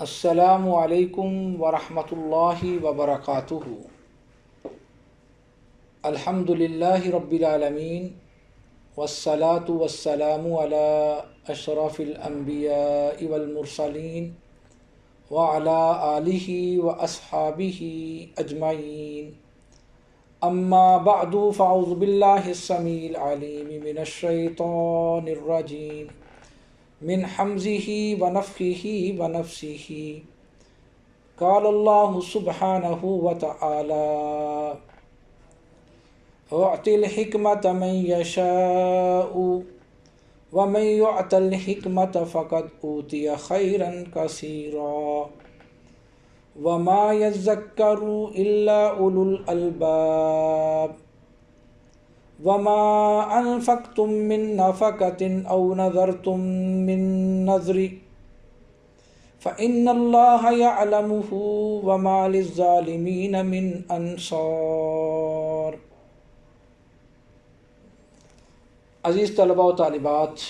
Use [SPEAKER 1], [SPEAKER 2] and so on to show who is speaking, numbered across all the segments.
[SPEAKER 1] السلام علیکم ورحمۃ اللہ وبرکاتہ۔ الحمد للہ رب العالمین والصلاة والسلام علی اشرف الانبیاء والمرسلین وعلی آلہ واصحابہ اجمعین، اما بعد فاعوذ باللہ السمیع العلیم من الشیطان الرجیم من حمزه ونفخه ونفسه۔ قال الله سبحانه وتعالى اعط الحکمة من یشاء ومن یعط الحکمة فقد اوتی خیرا کثیرا وما یذکر الا اولو الالباب وما انفقتم من نفقة او نذرتم من نذر فإن الله يعلمه وما للظالمين من انصار۔ عزیز طلباء و طالبات،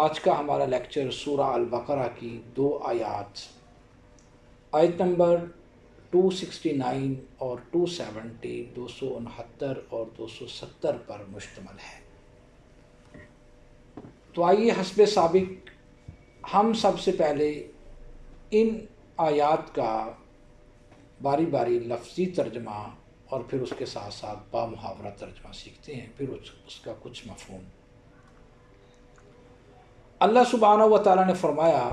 [SPEAKER 1] آج کا ہمارا لیکچر سورہ البقرہ کی 2 آیات، آیت نمبر 269 اور 270، 269 اور 270 پر مشتمل ہے۔ تو آئیے حسب سابق ہم سب سے پہلے ان آیات کا باری باری لفظی ترجمہ اور پھر اس کے ساتھ ساتھ بامحاورہ ترجمہ سیکھتے ہیں، پھر اس کا کچھ مفہوم۔ اللہ سبحانہ و تعالیٰ نے فرمایا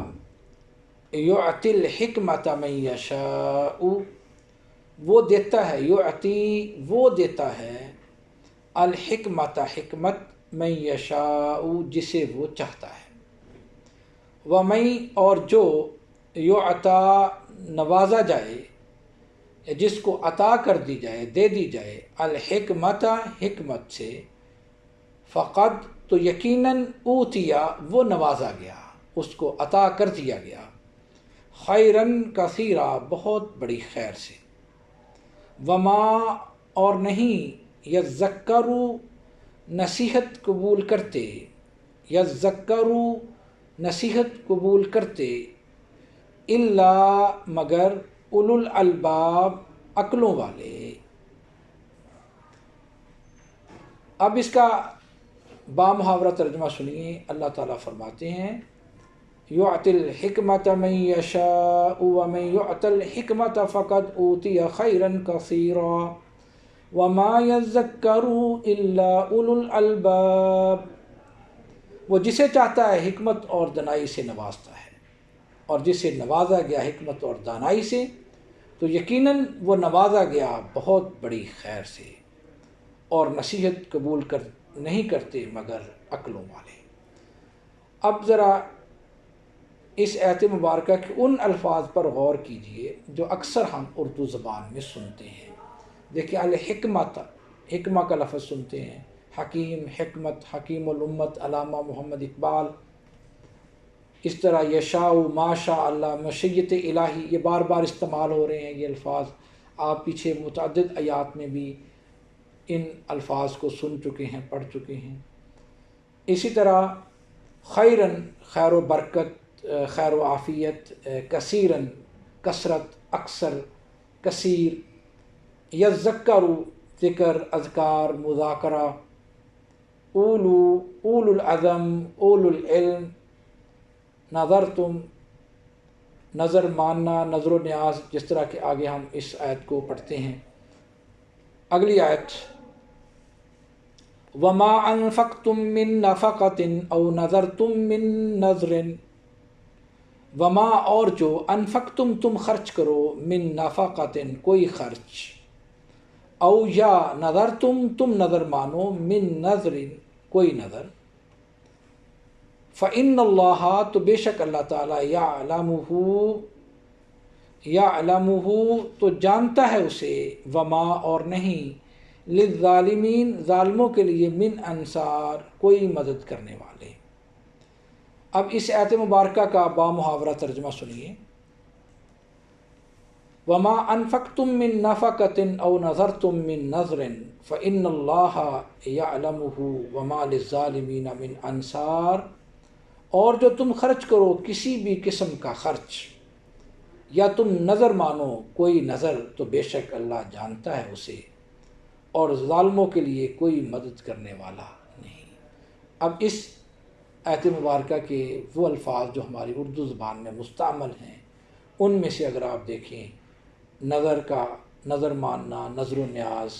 [SPEAKER 1] یعطی الحکمۃ من یشاء، وہ دیتا ہے، یعطی وہ دیتا ہے، الحکمۃ حکمت، من یشاء جسے وہ چاہتا ہے، ومن اور جو، یعطا نوازا جائے، جس کو عطا کر دی جائے، دے دی جائے، الحکمت حکمت سے، فقد تو یقیناً اوتیا وہ نوازا گیا، اس کو عطا کر دیا گیا، خیراً کثیرا بہت بڑی خیر سے، وما اور نہیں، یذکروا نصیحت قبول کرتے، یذکروا نصیحت قبول کرتے، الا مگر، اولو الالباب عقلوں والے۔ اب اس کا بامحاورہ ترجمہ سنیے۔ اللہ تعالیٰ فرماتے ہیں یعطی الحکمۃ من یشاء ومن یعط الحکمۃ فقد اوتی خیرا کثیرا وما یذکر الا اولو الالباب، وہ جسے چاہتا ہے حکمت اور دانائی سے نوازتا ہے، اور جسے نوازا گیا حکمت اور دانائی سے تو یقیناً وہ نوازا گیا بہت بڑی خیر سے، اور نصیحت قبول نہیں کرتے مگر عقلوں والے۔ اب ذرا اس آیت مبارکہ کے ان الفاظ پر غور کیجئے جو اکثر ہم اردو زبان میں سنتے ہیں۔ دیکھیں، الحکمت، حکمہ کا لفظ سنتے ہیں، حکیم، حکمت، حکیم الامت علامہ محمد اقبال، اس طرح یشاء، ماشاء اللہ، مشیت الہی، یہ بار بار استعمال ہو رہے ہیں یہ الفاظ۔ آپ پیچھے متعدد آیات میں بھی ان الفاظ کو سن چکے ہیں، پڑھ چکے ہیں۔ اسی طرح خیراً، خیر و برکت، خیر و عافیت، کثیراً کثرت، اکثر، کثیر، یذکر ذکر، اذکار، مذاکرہ، اولو العزم، اولو العلم، نظرتم، نظر ماننا، نظر و نیاز، جس طرح کہ آگے ہم اس آیت کو پڑھتے ہیں۔ اگلی آیت، وما انفقتم من نفقۃ او نذرتم من نذر، وما اور جو، انفقتم تم خرچ کرو، من نفقۃ کوئی خرچ، او یا نذرتم تم نظر مانو، من نذر کوئی نظر، فإن اللہ تو بے شک اللہ تعالیٰ، یعلمہ تو جانتا ہے اسے، وما اور نہیں، للظالمین ظالموں کے لیے، من انصار کوئی مدد کرنے والے۔ اب اس آیت مبارکہ کا بامحاورہ ترجمہ سنیے۔ وما انفقتم من نفقۃ او نذرتم من نذر فإن اللہ یعلمہ وما للظالمین من انصار، اور جو تم خرچ کرو کسی بھی قسم کا خرچ، یا تم نظر مانو کوئی نظر تو بے شک اللہ جانتا ہے اسے، اور ظالموں کے لیے کوئی مدد کرنے والا نہیں۔ اب اس آیت مبارکہ کے وہ الفاظ جو ہماری اردو زبان میں مستعمل ہیں، ان میں سے اگر آپ دیکھیں نظر ماننا، نظر و نیاز،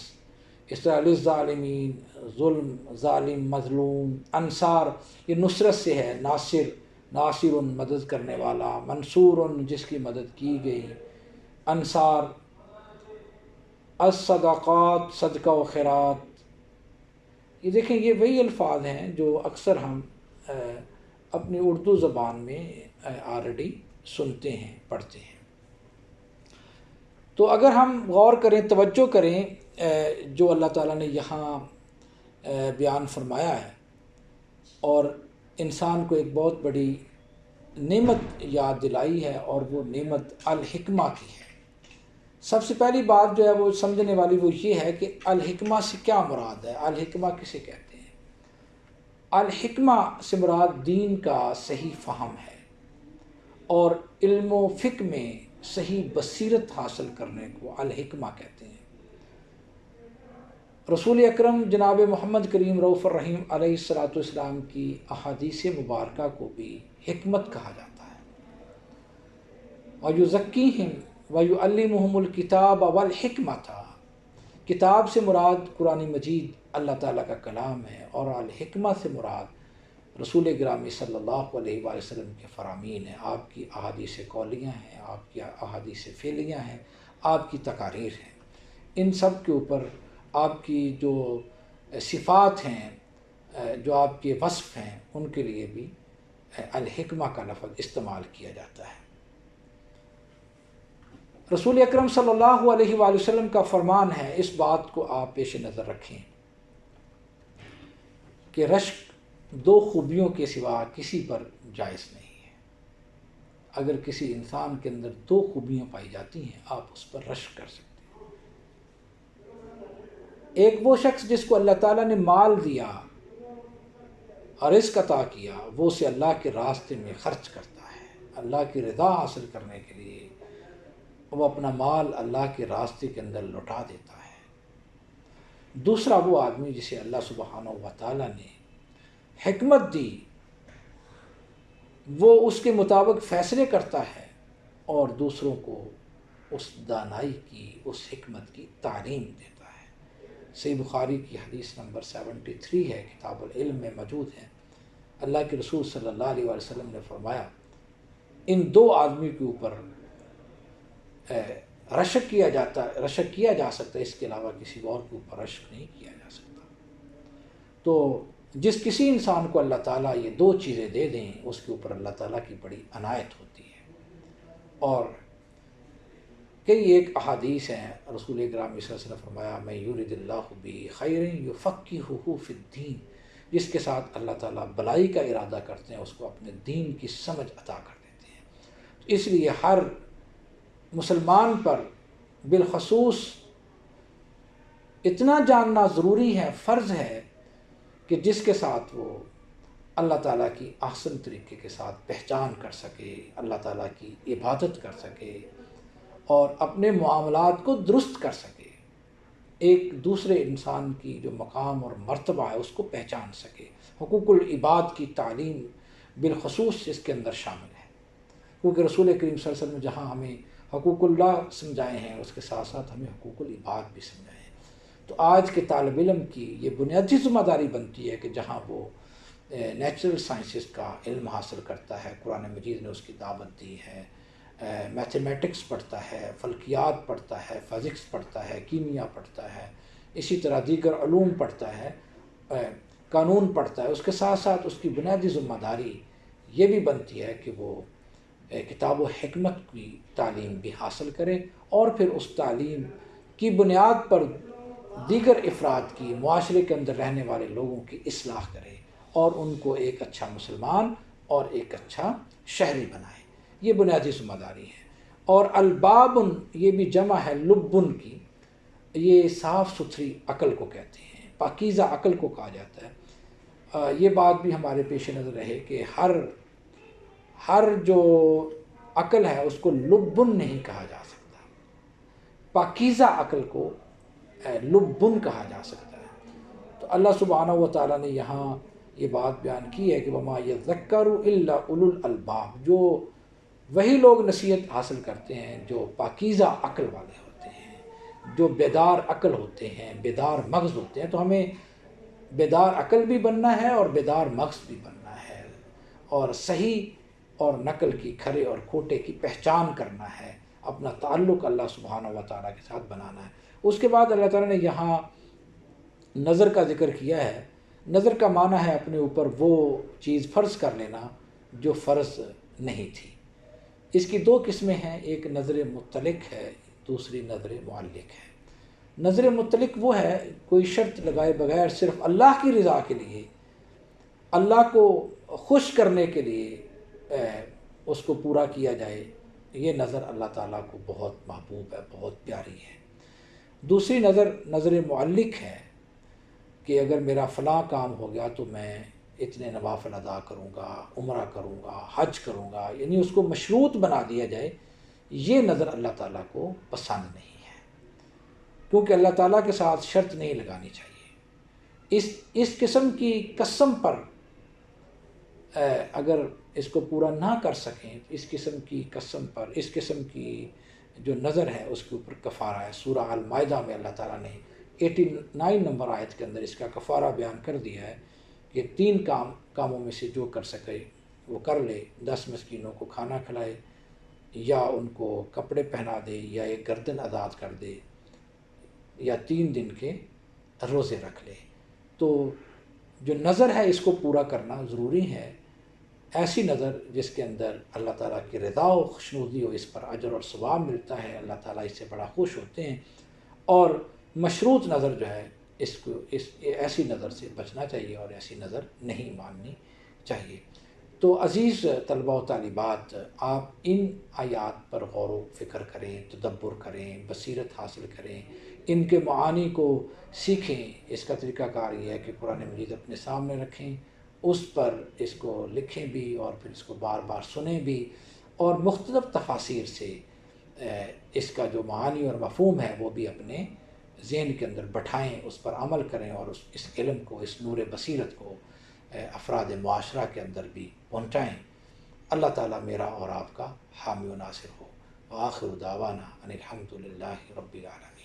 [SPEAKER 1] اس طرح للظالمین، ظلم، ظالم، مظلوم، انصار یہ نصرت سے ہے، ناصر مدد کرنے والا، منصور جس کی مدد کی گئی، انصار، الصدقات صدقہ و خیرات، یہ دیکھیں یہ وہی الفاظ ہیں جو اکثر ہم اپنی اردو زبان میں آلریڈی سنتے ہیں، پڑھتے ہیں۔ تو اگر ہم غور کریں، توجہ کریں جو اللہ تعالیٰ نے یہاں بیان فرمایا ہے، اور انسان کو ایک بہت بڑی نعمت یاد دلائی ہے، اور وہ نعمت الحکمہ کی ہے۔ سب سے پہلی بات جو ہے وہ سمجھنے والی وہ یہ ہے کہ الحکمہ سے کیا مراد ہے، الحکمہ کسے کہتے ہیں؟ الحکمہ سے مراد دین کا صحیح فہم ہے، اور علم و فقہ میں صحیح بصیرت حاصل کرنے کو الحکمہ کہتے ہیں۔ رسول اکرم جناب محمد کریم رؤوف الرحیم علیہ الصلاۃ والسلام کی احادیث مبارکہ کو بھی حکمت کہا جاتا ہے۔ وَيُزَكِّيهِمْ وَيُعَلِّمُهُمُ الْكِتَابَ وَالْحِكْمَةَ، کتاب سے مراد قرآن مجید اللہ تعالیٰ کا کلام ہے، اور الحکمہ سے مراد رسول گرامی صلی اللہ علیہ وآلہ وسلم کے فرامین ہیں، آپ کی احادیث قولیہ ہیں، آپ کی احادیث فعلیہ ہیں، آپ کی تقاریر ہیں۔ ان سب کے اوپر آپ کی جو صفات ہیں، جو آپ کے وصف ہیں، ان کے لیے بھی الحکمہ کا لفظ استعمال کیا جاتا ہے۔ رسول اکرم صلی اللہ علیہ وآلہ وسلم کا فرمان ہے، اس بات کو آپ پیش نظر رکھیں کہ رشک دو خوبیوں کے سوا کسی پر جائز نہیں ہے۔ اگر کسی انسان کے اندر دو خوبیاں پائی جاتی ہیں، آپ اس پر رشک کر سکتے ہیں۔ ایک وہ شخص جس کو اللہ تعالیٰ نے مال دیا اور رزق عطا کیا، وہ اسے اللہ کے راستے میں خرچ کرتا ہے، اللہ کی رضا حاصل کرنے کے لیے وہ اپنا مال اللہ کے راستے کے اندر لوٹا دیتا ہے۔ دوسرا وہ آدمی جسے اللہ سبحانہ و تعالیٰ نے حکمت دی، وہ اس کے مطابق فیصلے کرتا ہے اور دوسروں کو اس دانائی کی، اس حکمت کی تعلیم دیتا ہے۔ صحیح بخاری کی حدیث نمبر 73 ہے، کتاب العلم میں موجود ہے۔ اللہ کے رسول صلی اللہ علیہ وسلم نے فرمایا، ان دو آدمی کے اوپر رشک کیا جا سکتا ہے، اس کے علاوہ کسی اور کے اوپر رشک نہیں کیا جا سکتا۔ تو جس کسی انسان کو اللہ تعالیٰ یہ دو چیزیں دے دیں، اس کے اوپر اللہ تعالیٰ کی بڑی عنایت ہوتی ہے۔ اور کئی ایک احادیث ہیں، رسول اکرم صلی اللہ علیہ وسلم نے فرمایا، میں یرید اللہ بہ خیر یفقہہ فی الدین، جس کے ساتھ اللہ تعالیٰ بلائی کا ارادہ کرتے ہیں، اس کو اپنے دین کی سمجھ عطا کر دیتے ہیں۔ تو اس لیے ہر مسلمان پر بالخصوص اتنا جاننا ضروری ہے، فرض ہے، کہ جس کے ساتھ وہ اللہ تعالیٰ کی احسن طریقے کے ساتھ پہچان کر سکے، اللہ تعالیٰ کی عبادت کر سکے، اور اپنے معاملات کو درست کر سکے، ایک دوسرے انسان کی جو مقام اور مرتبہ ہے اس کو پہچان سکے۔ حقوق العباد کی تعلیم بالخصوص اس کے اندر شامل ہے، کیونکہ رسول کریم صلی اللہ علیہ وسلم نے جہاں ہمیں حقوق اللہ سمجھائے ہیں، اس کے ساتھ ساتھ ہمیں حقوق العباد بھی سمجھائے ہیں۔ تو آج کے طالب علم کی یہ بنیادی ذمہ داری بنتی ہے کہ جہاں وہ نیچرل سائنسز کا علم حاصل کرتا ہے، قرآن مجید نے اس کی دعوت دی ہے، میتھمیٹکس پڑھتا ہے، فلکیات پڑھتا ہے، فزکس پڑھتا ہے، کیمیا پڑھتا ہے، اسی طرح دیگر علوم پڑھتا ہے، قانون پڑھتا ہے، اس کے ساتھ ساتھ اس کی بنیادی ذمہ داری یہ بھی بنتی ہے کہ وہ کتاب و حکمت کی تعلیم بھی حاصل کرے، اور پھر اس تعلیم کی بنیاد پر دیگر افراد کی، معاشرے کے اندر رہنے والے لوگوں کی اصلاح کرے، اور ان کو ایک اچھا مسلمان اور ایک اچھا شہری بنائے۔ یہ بنیادی ذمہ داری ہے۔ اور البابن، یہ بھی جمع ہے لبن کی، یہ صاف ستھری عقل کو کہتے ہیں، پاکیزہ عقل کو کہا جاتا ہے۔ یہ بات بھی ہمارے پیش نظر رہے کہ ہر جو عقل ہے اس کو لبن نہیں کہا جا سکتا، پاکیزہ عقل کو لبن کہا جا سکتا ہے۔ تو اللہ سبحانہ و تعالیٰ نے یہاں یہ بات بیان کی ہے کہ وما یذکر الا اولو الالباب، جو وہی لوگ نصیحت حاصل کرتے ہیں جو پاکیزہ عقل والے ہوتے ہیں، جو بیدار عقل ہوتے ہیں، بیدار مغز ہوتے ہیں۔ تو ہمیں بیدار عقل بھی بننا ہے اور بیدار مغز بھی بننا ہے، اور صحیح اور نقل کی، کھرے اور کھوٹے کی پہچان کرنا ہے، اپنا تعلق اللہ سبحانہ و تعالیٰ کے ساتھ بنانا ہے۔ اس کے بعد اللہ تعالیٰ نے یہاں نظر کا ذکر کیا ہے۔ نظر کا معنی ہے اپنے اوپر وہ چیز فرض کر لینا جو فرض نہیں تھی۔ اس کی دو قسمیں ہیں، ایک نظر مطلق ہے، دوسری نظر معلق ہے۔ نظر مطلق وہ ہے کوئی شرط لگائے بغیر صرف اللہ کی رضا کے لیے، اللہ کو خوش کرنے کے لیے اس کو پورا کیا جائے، یہ نظر اللہ تعالیٰ کو بہت محبوب ہے، بہت پیاری ہے۔ دوسری نظر معلق ہے کہ اگر میرا فلاں کام ہو گیا تو میں اتنے نوافل ادا کروں گا، عمرہ کروں گا، حج کروں گا، یعنی اس کو مشروط بنا دیا جائے، یہ نظر اللہ تعالیٰ کو پسند نہیں ہے، کیونکہ اللہ تعالیٰ کے ساتھ شرط نہیں لگانی چاہیے۔ اس قسم کی قسم پر اگر اس کو پورا نہ کر سکیں، اس قسم کی قسم پر، اس قسم کی جو نظر ہے اس کے اوپر کفارہ ہے۔ سورہ المائدہ میں اللہ تعالیٰ نے 89 نمبر آیت کے اندر اس کا کفارہ بیان کر دیا ہے کہ 3 کاموں میں سے جو کر سکے وہ کر لے، 10 مسکینوں کو کھانا کھلائے، یا ان کو کپڑے پہنا دے، یا ایک گردن آزاد کر دے، یا 3 دن کے روزے رکھ لے۔ تو جو نظر ہے اس کو پورا کرنا ضروری ہے، ایسی نظر جس کے اندر اللہ تعالیٰ کی رضا و خوشنودی ہو، اس پر اجر اور ثواب ملتا ہے، اللہ تعالیٰ اس سے بڑا خوش ہوتے ہیں۔ اور مشروط نظر جو ہے ایسی نظر سے بچنا چاہیے اور ایسی نظر نہیں ماننی چاہیے۔ تو عزیز طلبہ و طالبات، آپ ان آیات پر غور و فکر کریں، تدبر کریں، بصیرت حاصل کریں، ان کے معانی کو سیکھیں۔ اس کا طریقہ کار یہ ہے کہ قرآن مجید اپنے سامنے رکھیں، اس پر اس کو لکھیں بھی، اور پھر اس کو بار بار سنیں بھی، اور مختلف تفاسیر سے اس کا جو معانی اور مفہوم ہے وہ بھی اپنے ذہن کے اندر بٹھائیں، اس پر عمل کریں، اور اس علم کو، اس نور بصیرت کو افراد معاشرہ کے اندر بھی پہنچائیں۔ اللہ تعالیٰ میرا اور آپ کا حامی و ناصر ہو۔ وآخر دعوانا ان الحمد للہ رب العالمین۔